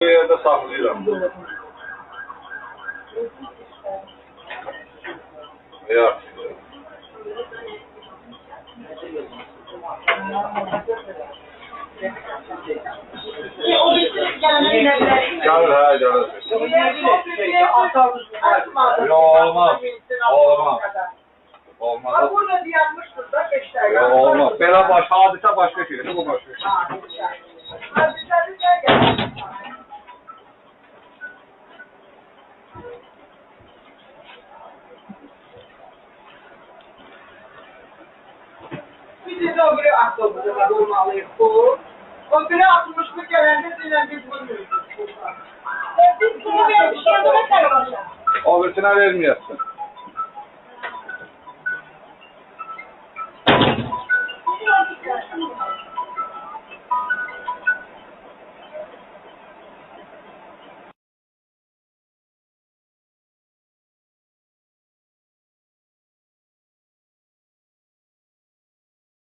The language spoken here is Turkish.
Bu yerde saklayıram. Yok. O bizim gelenler. Gelir ha gelir. Yok olmaz. Olmaz. Olmaz. Burada diyanmıştır da geçler. Yok olmaz. Bela baş, hadise başka şey. Bu başka şey. Hadiseleri gel. Biz de o biri aklımızda var olmalıyız bu. O biri 60'lık gelende dinlen biz bilmiyoruz. Biz bunu bir şeye bırakalım. O bütüne vermiyorsun.